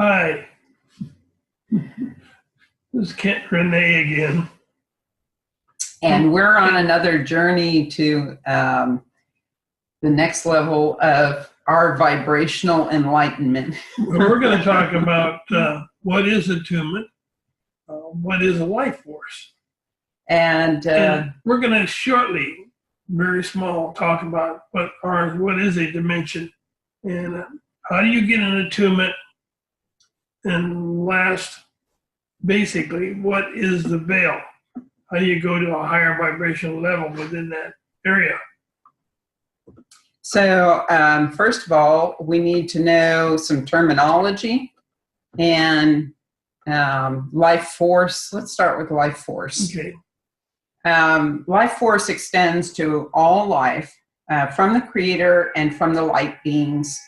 Hi, this is Renee again. And we're on another journey to the next level of our vibrational enlightenment. We're going to talk about what is attunement, what is a life force. And we're going to shortly, very small, talk about what is a dimension and how do you get an attunement. And last, basically, what is the veil? How do you go to a higher vibrational level within that area? So, first of all, we need to know some terminology and life force. Let's start with life force. Okay. Life force extends to all life from the Creator and from the light beings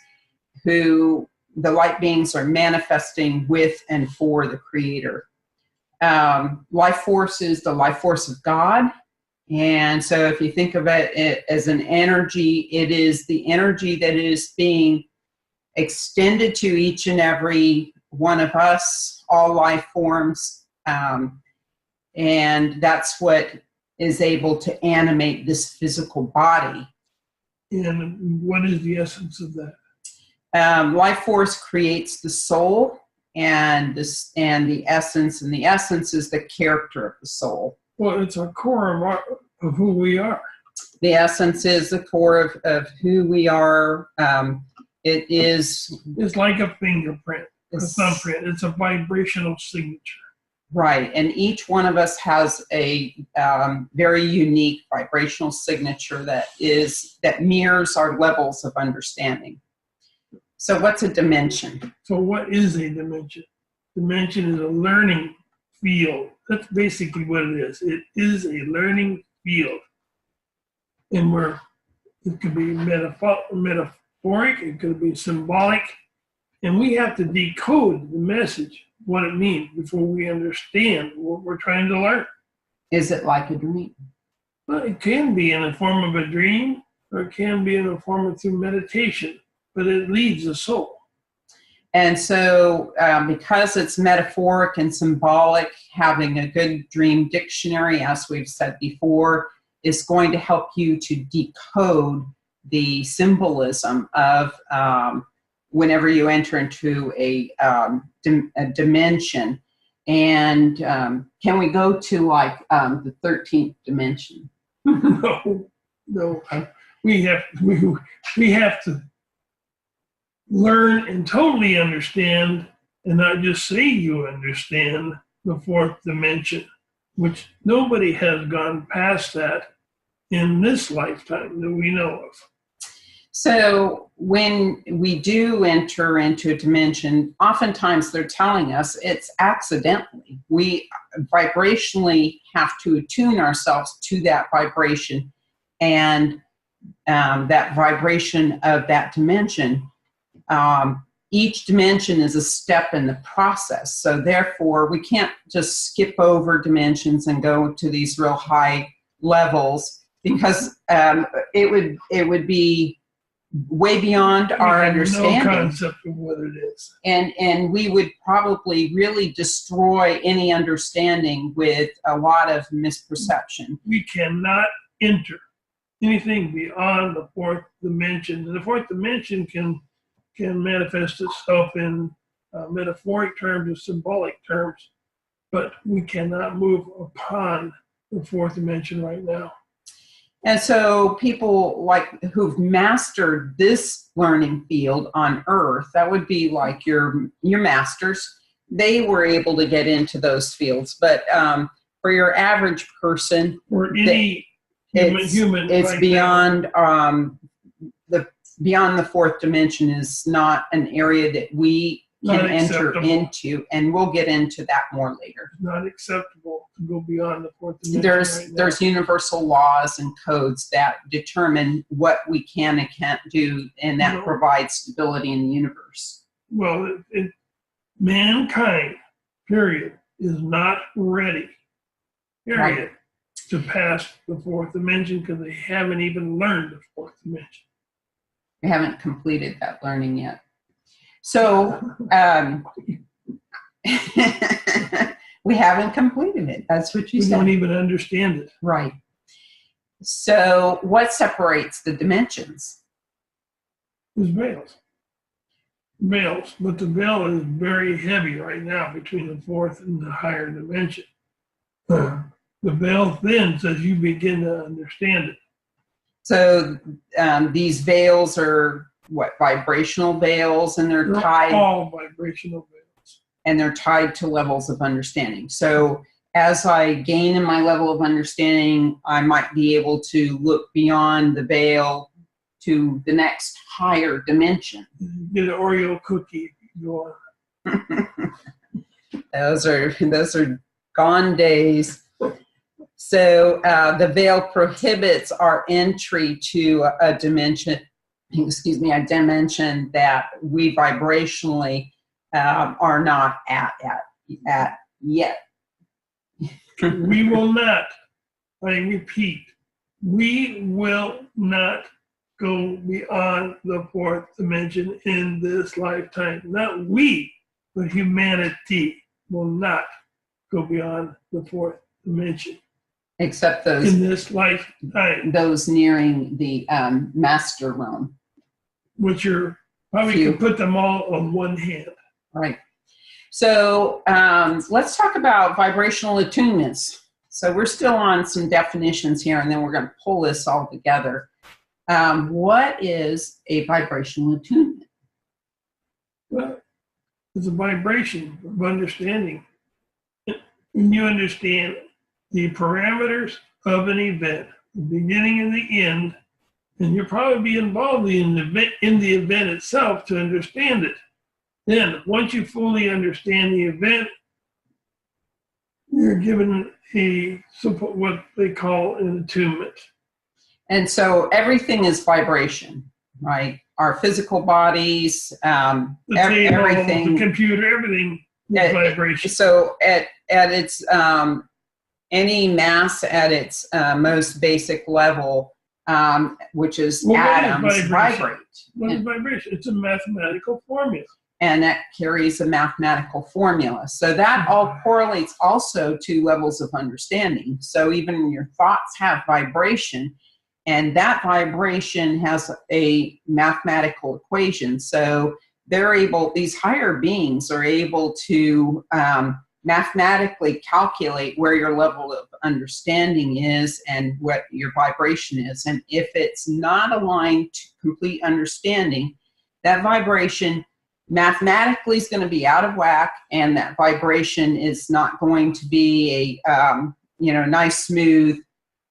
who the light beings are manifesting with and for the Creator. Life force is the life force of God. And so if you think of it as an energy, it is the energy that is being extended to each and every one of us, all life forms. And that's what is able to animate this physical body. And what is the essence of that? Life force creates the soul and the essence, and the essence is the character of the soul. Well, it's a core of who we are. The essence is the core of who we are. It's like a fingerprint, a thumbprint. It's a vibrational signature. Right, and each one of us has a very unique vibrational signature that mirrors our levels of understanding. So what's a dimension? So what is a dimension? Dimension is a learning field. That's basically what it is. It is a learning field. And it could be metaphoric, it could be symbolic, and we have to decode the message, what it means, before we understand what we're trying to learn. Is it like a dream? Well, it can be in the form of a dream, or it can be in the form of through meditation, but it leads the soul. And so because it's metaphoric and symbolic, having a good dream dictionary, as we've said before, is going to help you to decode the symbolism of whenever you enter into a dimension. And can we go to like the 13th dimension? No. Okay. We have to learn and totally understand, and not just say you understand, the fourth dimension, which nobody has gone past that in this lifetime that we know of. So when we do enter into a dimension, oftentimes they're telling us it's accidentally. We vibrationally have to attune ourselves to that vibration, and that vibration of that dimension. Each dimension is a step in the process. So therefore, we can't just skip over dimensions and go to these real high levels, because it would be way beyond our understanding. No concept of what it is. And we would probably really destroy any understanding with a lot of misperception. We cannot enter anything beyond the fourth dimension. And the fourth dimension can manifest itself in metaphoric terms or symbolic terms, but we cannot move upon the fourth dimension right now. And so people like who've mastered this learning field on Earth, that would be like your masters, they were able to get into those fields. But for your average person, or any human, it's like beyond beyond the fourth dimension is not an area that we can enter into, and we'll get into that more later. It's not acceptable to go beyond the fourth dimension. There's universal laws and codes that determine what we can and can't do, and that provides stability in the universe. Well, mankind, period, is not ready, period, to pass the fourth dimension, because they haven't even learned the fourth dimension. We haven't completed that learning yet. So we haven't completed it. That's what you We said. don't even understand it. Right. So what separates the dimensions? There's veils. Veils, but the veil is very heavy right now between the fourth and the higher dimension. The veil thins as you begin to understand it. So these veils are what, vibrational veils, and they're tied. All vibrational veils. And they're tied to levels of understanding. So as I gain in my level of understanding, I might be able to look beyond the veil to the next higher dimension. Get an Oreo cookie if you go on. Those are gone days. So the veil prohibits our entry to a dimension that we vibrationally are not at yet. We will not, I repeat, we will not go beyond the fourth dimension in this lifetime. Not we, but humanity will not go beyond the fourth dimension. Except those in this lifetime. Those nearing the master realm. Which are probably you can put them all on one hand. Right. So let's talk about vibrational attunements. So we're still on some definitions here, and then we're going to pull this all together. What is a vibrational attunement? Well, it's a vibration of understanding. When you understand the parameters of an event, the beginning and the end, and you'll probably be involved in the event itself to understand it. Then, once you fully understand the event, you're given what they call an attunement. And so everything is vibration, right? Our physical bodies, everything. The computer, everything is vibration. So at its any mass at its most basic level, which is atoms, vibrate. What is vibration? It's a mathematical formula. And that carries a mathematical formula. So that all correlates also to levels of understanding. So even your thoughts have vibration, and that vibration has a mathematical equation. So these higher beings are able to mathematically calculate where your level of understanding is and what your vibration is. And if it's not aligned to complete understanding, that vibration mathematically is going to be out of whack, and that vibration is not going to be a nice, smooth,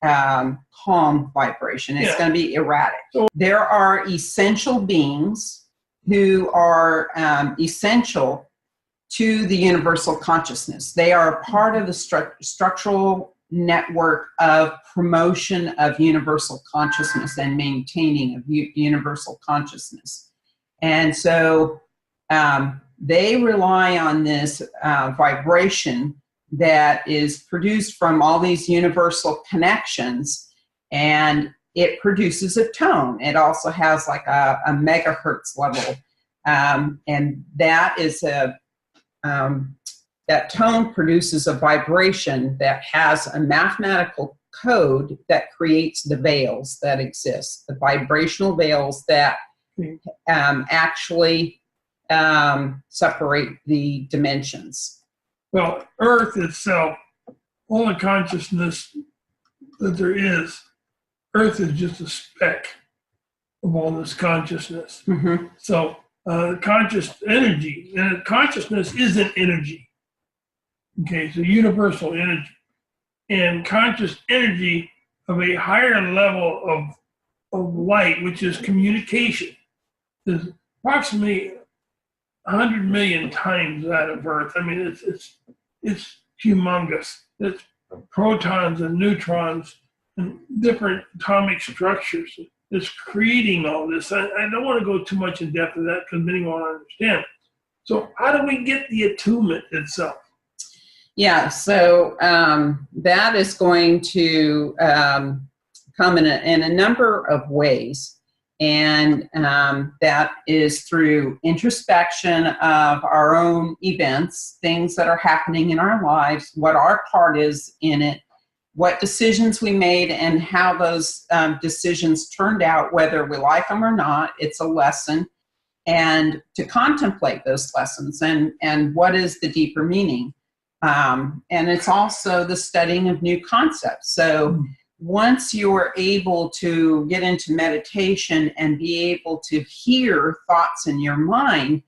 calm vibration. It's going to be erratic. There are essential beings who are essential to the universal consciousness. They are a part of the structural network of promotion of universal consciousness and maintaining of universal consciousness. And so they rely on this vibration that is produced from all these universal connections, and it produces a tone. It also has like a megahertz level, and that is that tone produces a vibration that has a mathematical code that creates the veils that exist, the vibrational veils that actually separate the dimensions. Well, Earth itself, all the consciousness that there is, Earth is just a speck of all this consciousness. Mm-hmm. So conscious energy, and consciousness is an energy. Okay, so universal energy. And conscious energy of a higher level of light, which is communication, is approximately 100 million times that of Earth. I mean, it's humongous. It's protons and neutrons and different atomic structures. It's creating all this. I don't want to go too much in depth of that because many won't understand. So how do we get the attunement itself? Yeah, so that is going to come in a number of ways. And that is through introspection of our own events, things that are happening in our lives, what our part is in it, what decisions we made, and how those decisions turned out, whether we like them or not. It's a lesson. And to contemplate those lessons and what is the deeper meaning. And it's also the studying of new concepts. So once you're able to get into meditation and be able to hear thoughts in your mind,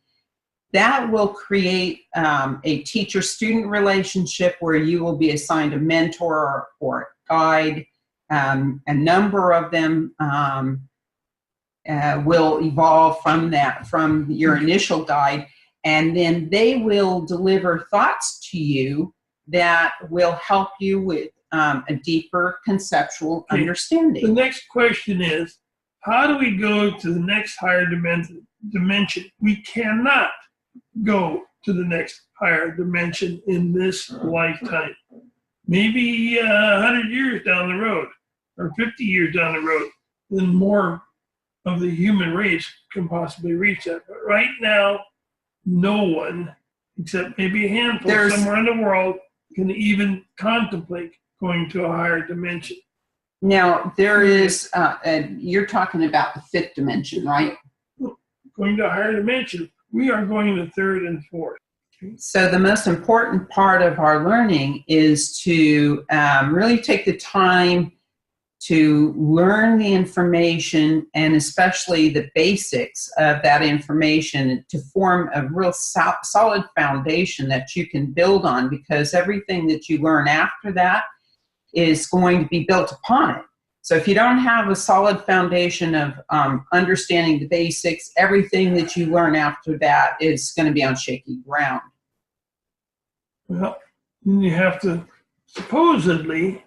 that will create a teacher-student relationship where you will be assigned a mentor or a guide. A number of them will evolve from that, from your initial guide, and then they will deliver thoughts to you that will help you with a deeper conceptual understanding. The next question is, how do we go to the next higher dimension? We cannot go to the next higher dimension in this lifetime. Maybe 100 years down the road, or 50 years down the road, then more of the human race can possibly reach that. But right now, no one, except maybe a handful somewhere in the world, can even contemplate going to a higher dimension. Now, there is, you're talking about the fifth dimension, right? Going to a higher dimension, we are going to third and fourth. So the most important part of our learning is to really take the time to learn the information, and especially the basics of that information, to form a real solid foundation that you can build on, because everything that you learn after that is going to be built upon it. So if you don't have a solid foundation of understanding the basics, everything that you learn after that is going to be on shaky ground. Well, you have to supposedly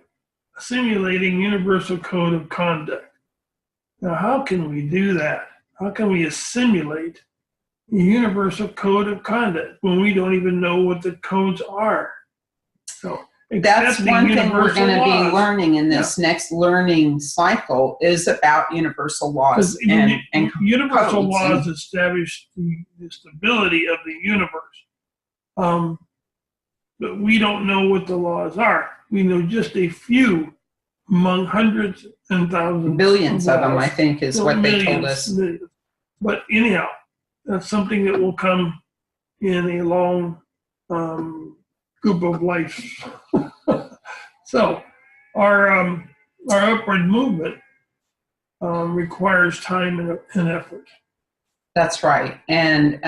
simulating universal code of conduct. Now, how can we do that? How can we assimilate a universal code of conduct when we don't even know what the codes are? So that's one thing we're going to be learning in this next learning cycle, is about universal laws and universal codes. Laws establish the stability of the universe. But we don't know what the laws are. We know just a few among hundreds and thousands. Billions of them, I think, is what they told us. Millions. But anyhow, that's something that will come in a long group of life. So our upward movement requires time and effort. That's right. And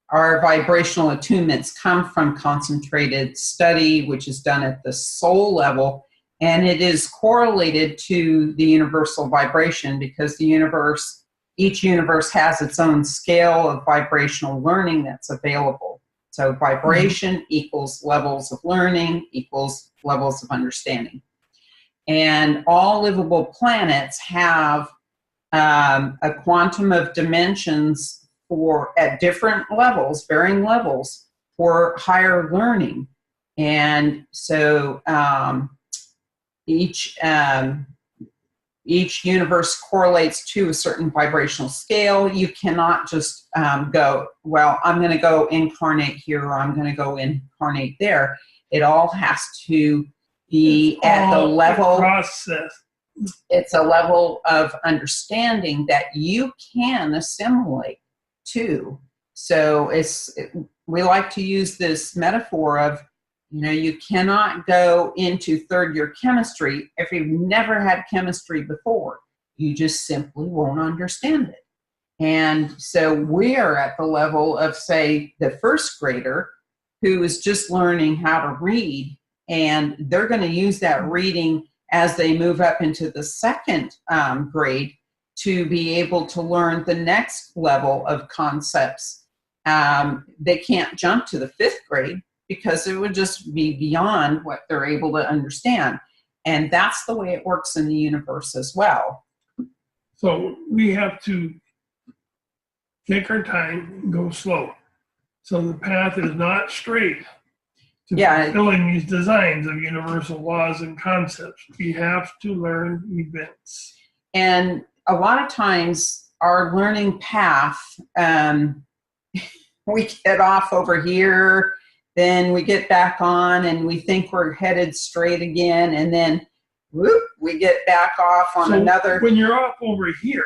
our vibrational attunements come from concentrated study, which is done at the soul level, and it is correlated to the universal vibration, because each universe has its own scale of vibrational learning that's available. So vibration equals levels of learning equals levels of understanding. And all livable planets have a quantum of dimensions at different levels, varying levels, for higher learning. And so each universe correlates to a certain vibrational scale. You cannot just go, well, I'm going to go incarnate here, or I'm going to go incarnate there. It all has to be at the level. Process. It's a level of understanding that you can assimilate to. So we like to use this metaphor of, you cannot go into third year chemistry if you've never had chemistry before. You just simply won't understand it. And so we're at the level of, say, the first grader who is just learning how to read, and they're going to use that reading as they move up into the second grade to be able to learn the next level of concepts. They can't jump to the fifth grade because it would just be beyond what they're able to understand. And that's the way it works in the universe as well. So we have to take our time and go slow. So the path is not straight to fulfilling these designs of universal laws and concepts. We have to learn events. And a lot of times our learning path, we get off over here, then we get back on and we think we're headed straight again, and then whoop, we get back off on another. When you're off over here,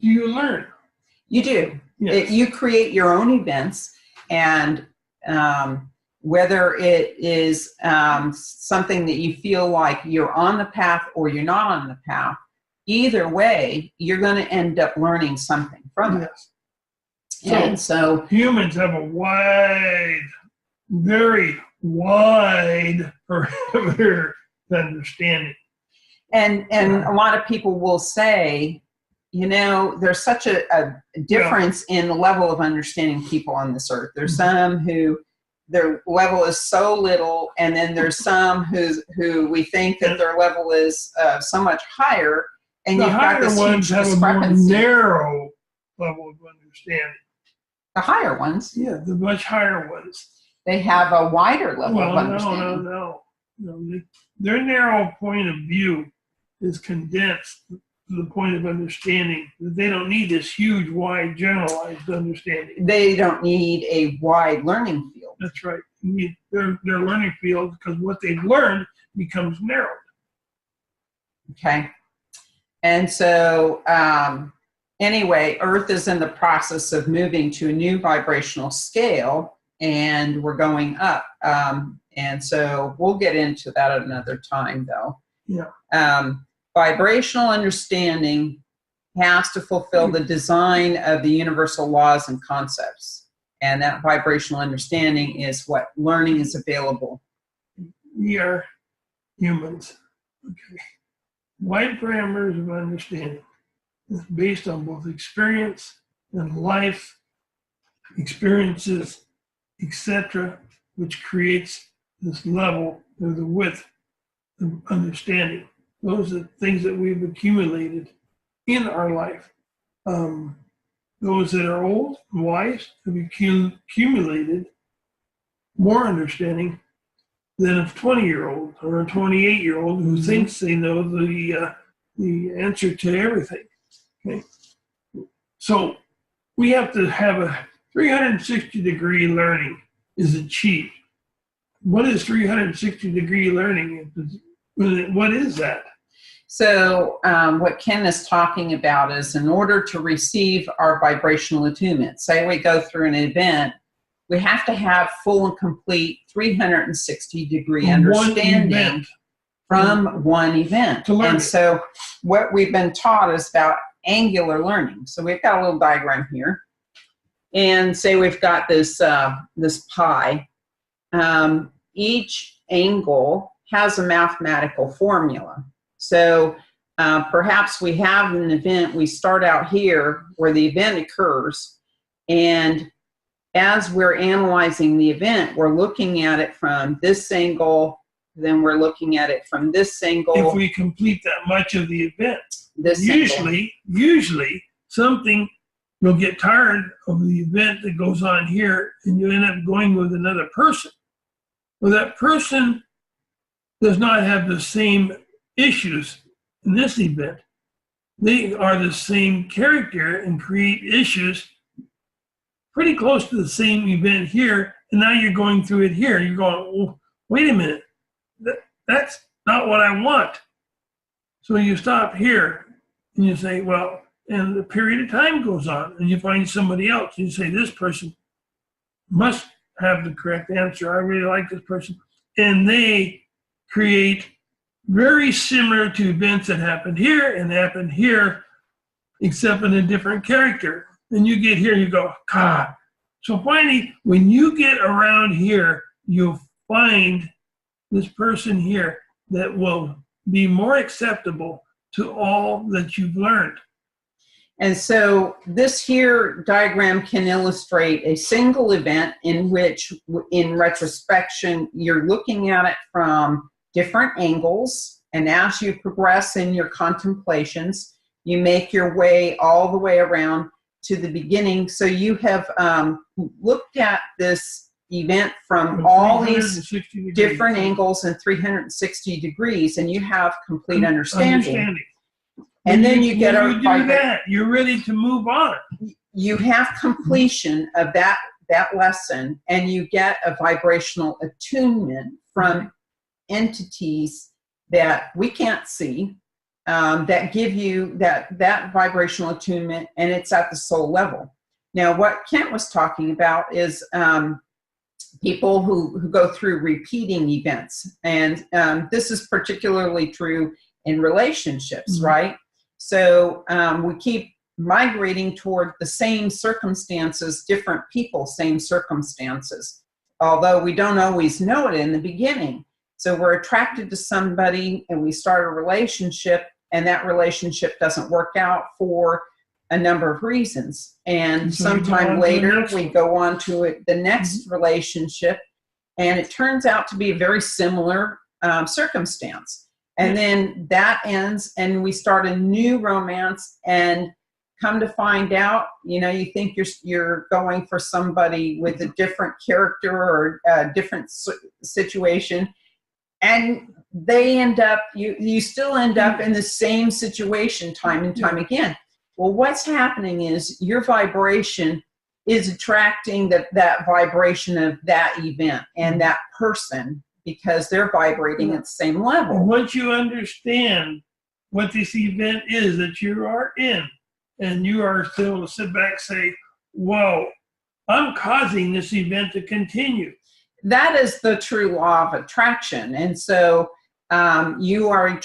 do you learn? You do. Yes. You create your own events, and whether it is something that you feel like you're on the path or you're not on the path, either way, you're going to end up learning something from it. And so humans have a very wide parameter of understanding. And a lot of people will say, there's such a difference in the level of understanding people on this earth. There's some who their level is so little, and then there's some who we think that their level is so much higher, and you've got this huge discrepancy. The higher ones have a more narrow level of understanding. The higher ones? Yeah, the much higher ones. They have a wider level of understanding. No. Their narrow point of view is condensed to the point of understanding that they don't need this huge, wide, generalized understanding. They don't need a wide learning field. That's right. You need their learning field, because what they've learned becomes narrowed. Okay. And so, anyway, Earth is in the process of moving to a new vibrational scale, and we're going up. And so we'll get into that at another time, though. Yeah. Vibrational understanding has to fulfill the design of the universal laws and concepts. And that vibrational understanding is what learning is available. We are humans. Okay. Wide parameters of understanding. It's based on both experience and life experiences, etc., which creates this level or the width of understanding. Those are things that we've accumulated in our life. Those that are old and wise have accumulated more understanding than a 20-year-old or a 28-year-old who thinks they know the answer to everything. Okay, so we have to have a 360-degree learning is achieved. What is 360-degree learning? What is that? So what Ken is talking about is, in order to receive our vibrational attunement, say we go through an event, we have to have full and complete 360-degree understanding from one event. And so what we've been taught is about angular learning. So we've got a little diagram here, and say we've got this this pie. Each angle has a mathematical formula. So perhaps we have an event, we start out here where the event occurs, and as we're analyzing the event, we're looking at it from this angle, then we're looking at it from this angle. If we complete that much of the event, usually something, you'll get tired of the event that goes on here, and you end up going with another person. Well, that person does not have the same issues in this event. They are the same character and create issues pretty close to the same event here, and now you're going through it here. You're going, oh, wait a minute, that's not what I want. So you stop here and you say, well, and the period of time goes on, and you find somebody else. You say, this person must have the correct answer. I really like this person. And they create very similar to events that happened here and happened here, except in a different character. And you get here, you go, God. So finally, when you get around here, you'll find this person here that will be more acceptable to all that you've learned. And so this here diagram can illustrate a single event in which, in retrospection, you're looking at it from different angles. And as you progress in your contemplations, you make your way all the way around to the beginning. So you have looked at this event from all these different angles and 360 degrees, and you have complete understanding. And then you get when you do that, you're ready to move on. You have completion of that lesson, and you get a vibrational attunement from entities that we can't see, that give you that vibrational attunement, and it's at the soul level. Now, what Kent was talking about is people who go through repeating events, and this is particularly true in relationships, right? So we keep migrating toward the same circumstances, different people, same circumstances, although we don't always know it in the beginning. So we're attracted to somebody and we start a relationship, and that relationship doesn't work out for a number of reasons. And sometime later we go on to the next relationship, and it turns out to be a very similar circumstance. And then that ends, and we start a new romance, and come to find out, you think you're going for somebody with a different character or a different situation, and they end up, you still end up in the same situation time and time again. Well, what's happening is your vibration is attracting that vibration of that event and that person, because they're vibrating at the same level. And once you understand what this event is that you are in, and you are still to sit back and say, whoa, I'm causing this event to continue. That is the true law of attraction. And so you are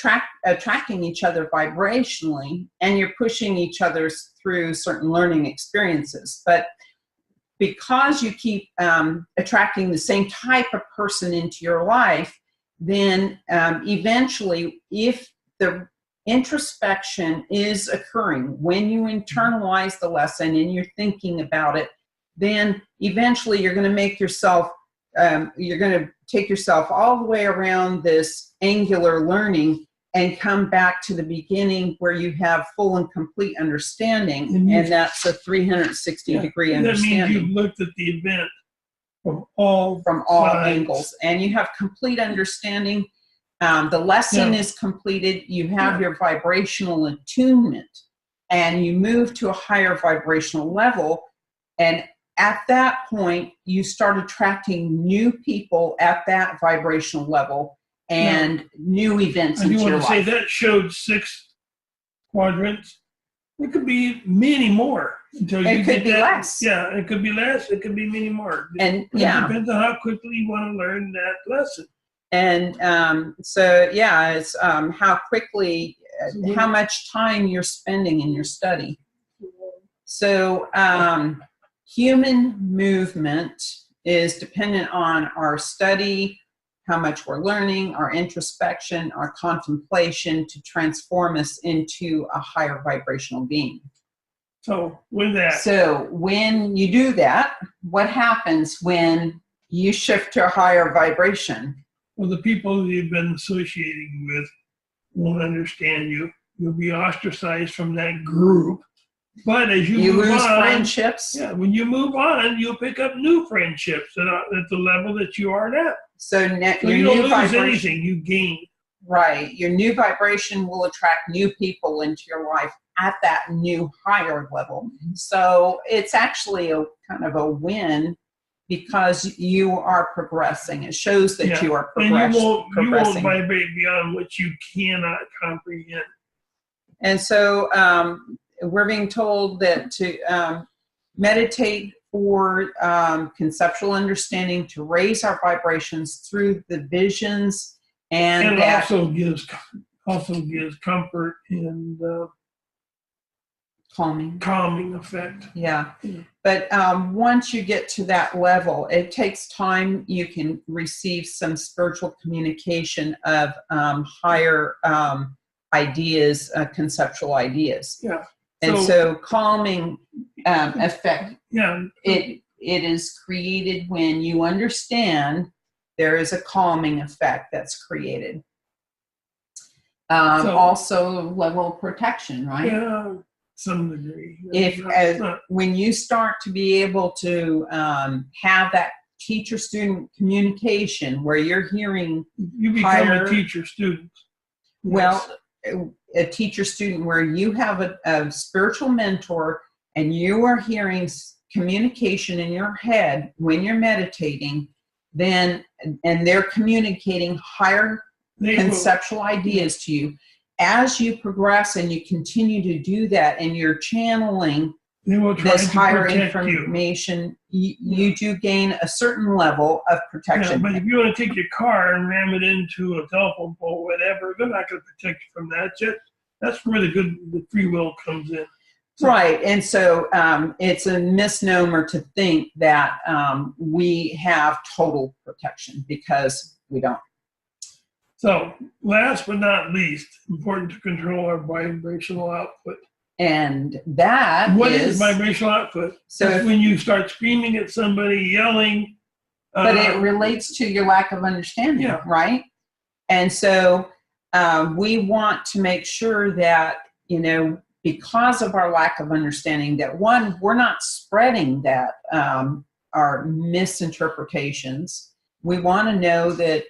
attracting each other vibrationally, and you're pushing each other through certain learning experiences. But because you keep attracting the same type of person into your life, then eventually, if the introspection is occurring when you internalize the lesson and you're thinking about it, then eventually you're going to make yourself, you're going to take yourself all the way around this angular learning and come back to the beginning where you have full and complete understanding, and that's a 360-degree understanding. That means you've looked at the event from all angles, and you have complete understanding. The lesson is completed. You have your vibrational attunement, and you move to a higher vibrational level. And at that point, you start attracting new people at that vibrational level and new events into your life. I do want to say that showed 6 quadrants. It could be many more. It could be less. Yeah, it could be less. It could be many more. And it depends on how quickly you want to learn that lesson. And it's how quickly, how much time you're spending in your study. So human movement is dependent on our study, how much we're learning, our introspection, our contemplation to transform us into a higher vibrational being. So with that. So when you do that, what happens when you shift to a higher vibration? Well, the people you've been associating with won't understand you. You'll be ostracized from that group. But as you move lose on, friendships. Yeah, when you move on, you'll pick up new friendships at the level that you are now. So you don't lose anything, you gain. Right. Your new vibration will attract new people into your life at that new higher level. So it's actually a kind of a win, because you are progressing. It shows that you are progressing. And you won't vibrate beyond what you cannot comprehend. And so we're being told that to meditate for conceptual understanding, to raise our vibrations through the visions, and that also gives comfort and calming effect. Yeah. But once you get to that level, it takes time. You can receive some spiritual communication of higher ideas, conceptual ideas. Yeah. And so calming effect, it is created when you understand there is a calming effect that's created. Also level of protection, right? Yeah. Some degree. When you start to be able to have that teacher-student communication where you're hearing you become a teacher-student. Well, a teacher-student where you have a spiritual mentor and you are hearing communication in your head when you're meditating, then, and they're communicating higher conceptual ideas to you, as you progress and you continue to do that and you're channeling this higher information, you do gain a certain level of protection. Yeah, but if you want to take your car and ram it into a telephone pole, whatever, they're not going to protect you from that. That's where the free will comes in. Right, and so it's a misnomer to think that we have total protection, because we don't. So, last but not least, important to control our vibrational output. And that what is vibrational output? So that's when you start screaming at somebody, yelling. But it relates to your lack of understanding, right? And so we want to make sure that, because of our lack of understanding, that one, we're not spreading that, our misinterpretations. We want to know that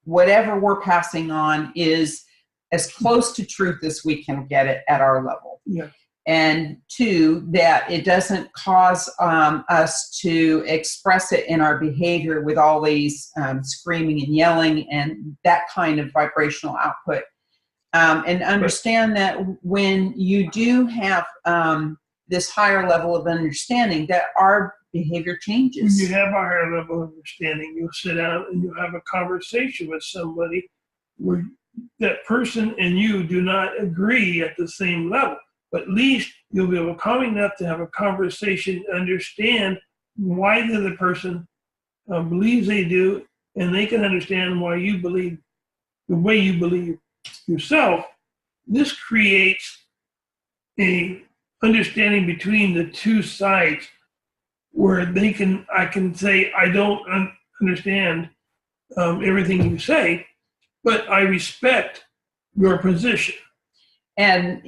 whatever we're passing on is as close to truth as we can get it at our level. Yeah. And two, that it doesn't cause us to express it in our behavior with all these screaming and yelling and that kind of vibrational output. And understand that when you do have this higher level of understanding, that our behavior changes. When you have a higher level of understanding, you'll sit down and you'll have a conversation with somebody where that person and you do not agree at the same level. But at least you'll be able to calm enough to have a conversation, understand why the other person believes they do, and they can understand why you believe the way you believe yourself. This creates a understanding between the two sides where I can say, I don't understand everything you say, but I respect your position. And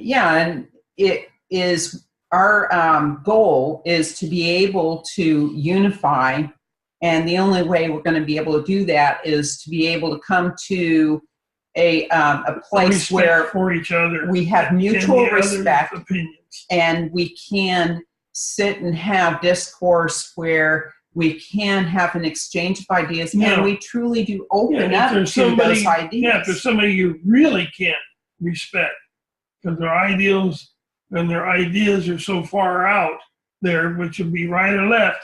it is our goal is to be able to unify, and the only way we're going to be able to do that is to be able to come to a place where for each other, we have mutual respect, and we can sit and have discourse where we can have an exchange of ideas, and we truly do open up to those ideas. Yeah, if there's somebody you really can't respect because their ideals and their ideas are so far out there, which would be right or left,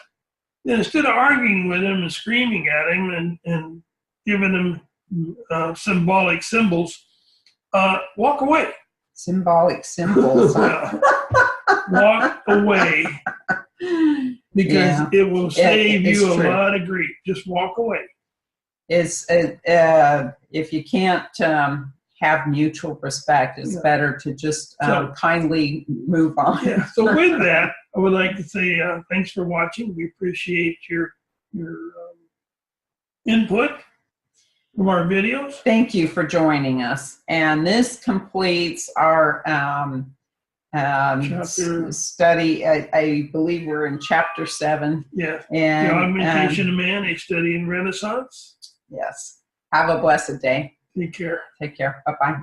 then instead of arguing with them and screaming at him and giving them symbolic symbols, walk away. Symbolic symbols. Walk away. Because it will save you a lot of grief. Just walk away. It's if you can't have mutual respect, it's better to just kindly move on. Yeah. So with that, I would like to say thanks for watching. We appreciate your input from our videos. Thank you for joining us. And this completes our study. I believe we're in chapter 7. Yes. And the Augmentation of Man, a study in Renaissance. Yes. Have a blessed day. Take care. Take care. Bye-bye.